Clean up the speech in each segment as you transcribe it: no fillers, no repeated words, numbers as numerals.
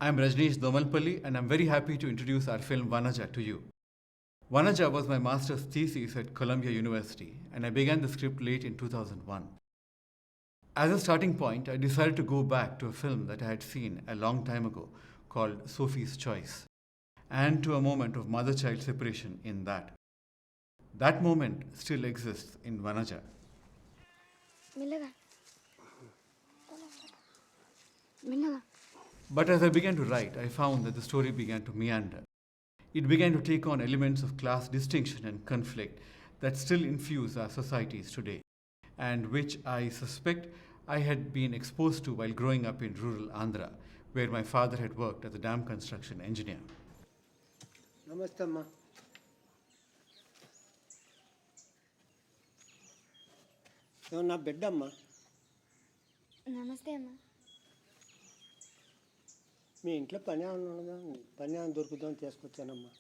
I'm Rajnesh Domalpalli and I'm very happy to introduce our film Vanaja to you. Vanaja was my master's thesis at Columbia University and I began the script late in 2001. As a starting point, I decided to go back to a film that I had seen a long time ago called Sophie's Choice and to a moment of mother-child separation in that. That moment still exists in Vanaja. But as I began to write, I found that the story began to meander. It began to take on elements of class distinction and conflict that still infuse our societies today, and which I suspect I had been exposed to while growing up in rural Andhra, where my father had worked as a dam construction engineer. Namaste, Amma. You're not bed, Amma. Namaste, Amma. మీ ఇంట్లో పని దొరుకుతుందని తీసుకొచ్చానమ్మా.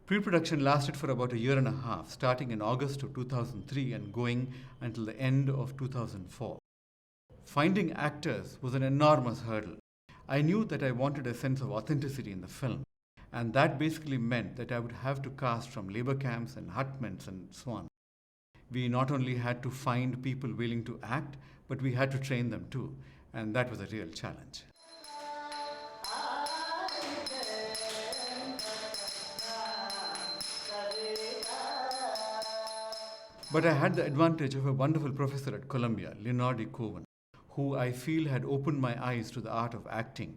Pre-production lasted for about a year and a half, starting in August of 2003 and going until the end of 2004. Finding actors was an enormous hurdle. I knew that I wanted a sense of authenticity in the film, and that basically meant that I would have to cast from labor camps and hutments and so on. We not only had to find people willing to act, but we had to train them too, and that was a real challenge. But I had the advantage of a wonderful professor at Columbia, Cowan, who I feel had opened my eyes to the art of acting,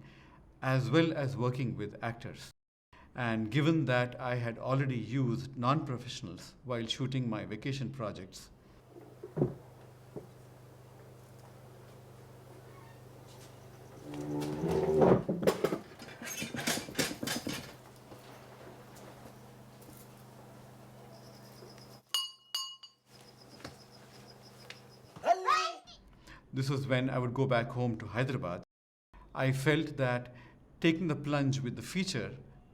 as well as working with actors. And given that I had already used non-professionals while shooting my vacation projects, this was when I would go back home to Hyderabad. I felt that taking the plunge with the feature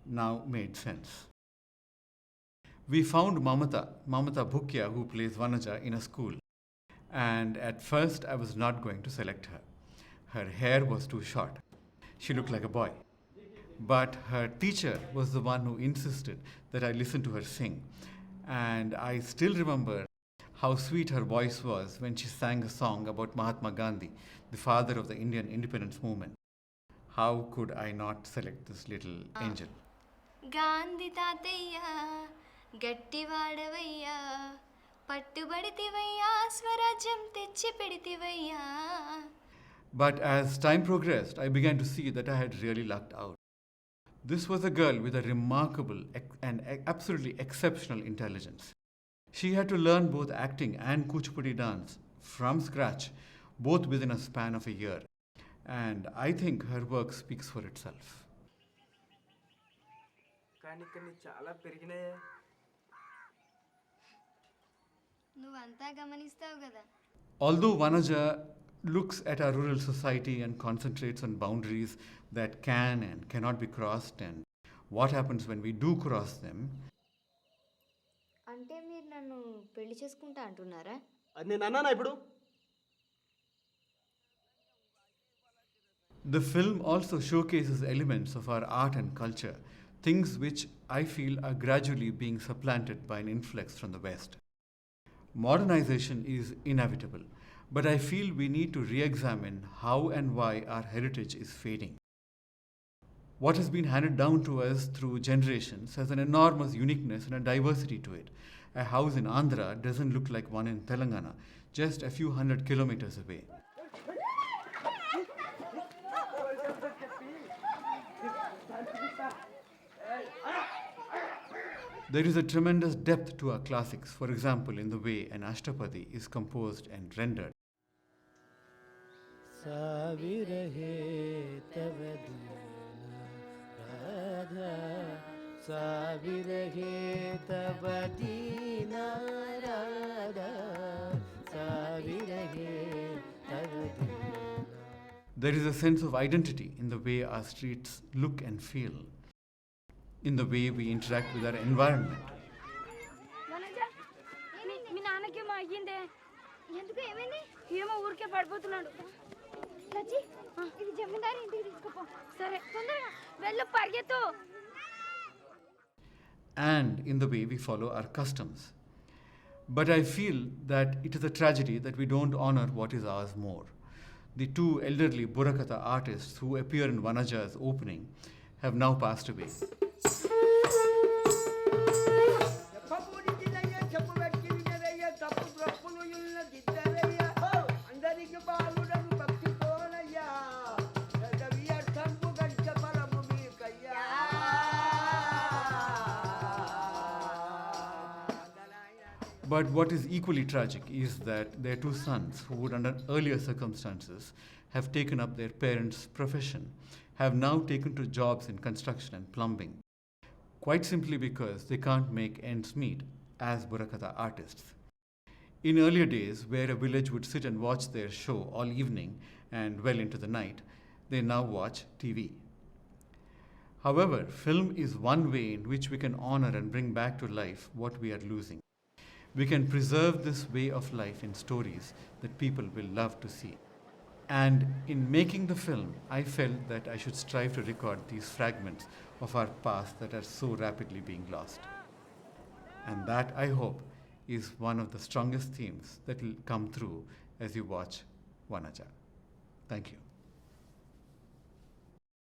now made sense. We found Mamathou Bhukyou, who plays Vanaja, in a school. And at first I was not going to select her. Her hair was too short. She looked like a boy. But her teacher was the one who insisted that I listen to her sing. And I still remember how sweet her voice was when she sang a song about Mahatma Gandhi, the father of the Indian independence movement. How could I not select this little angel? Gandhi tatayya gatti vaadavayya pattu paditivayya swarajyam techi peditivayya. But as time progressed, I began to see that I had really lucked out. This was a girl with a remarkable and absolutely exceptional intelligence. She had to learn both acting and Kuchipudi dance from scratch, both within a span of a year. And I think her work speaks for itself. Although Vanaja looks at our rural society and concentrates on boundaries that can and cannot be crossed and what happens when we do cross them, అంటే మీరు నన్ను పెళ్లి చేసుకుంటా అంటున్నారా? అది నేను అన్నానా ఇప్పుడు? The film also showcases elements of our art and culture, things which I feel are gradually being supplanted by an influx from the West. Modernization is inevitable, but I feel we need to re-examine how and why our heritage is fading. What has been handed down to us through generations has an enormous uniqueness and a diversity to it. A house in Andhra doesn't look like one in Telangana, just a few hundred kilometers away. There is a tremendous depth to our classics, for example, in the way an Ashtapadi is composed and rendered. There is a sense of identity in the way our streets look and feel, in the way we interact with our environment. మీ నాన్నకేమో అయ్యిందే ఎందుకు ఏమైంది ఏమో ఊరికే పడిపోతున్నాడు సచి ఇది జమీందారి ఇంటికి తీసుకుపో సరే తొందరగా వెళ్ళు పరిగెత్తు. And in the way we follow our customs. But I feel that it is a tragedy that we don't honor what is ours more. The two elderly Burakatha artists who appear in Vanaja's opening have now passed away. But what is equally tragic is that their two sons, who would under earlier circumstances have taken up their parents' profession, have now taken to jobs in construction and plumbing, quite simply because they can't make ends meet as Burakatha artists. In earlier days, where a village would sit and watch their show all evening and well into the night, they now watch TV. However, film is one way in which we can honor and bring back to life what we are losing. We can preserve this way of life in stories that people will love to see. And in making the film, I felt that I should strive to record these fragments of our past that are so rapidly being lost. And that, I hope, is one of the strongest themes that will come through as you watch Vanaja. Thank you.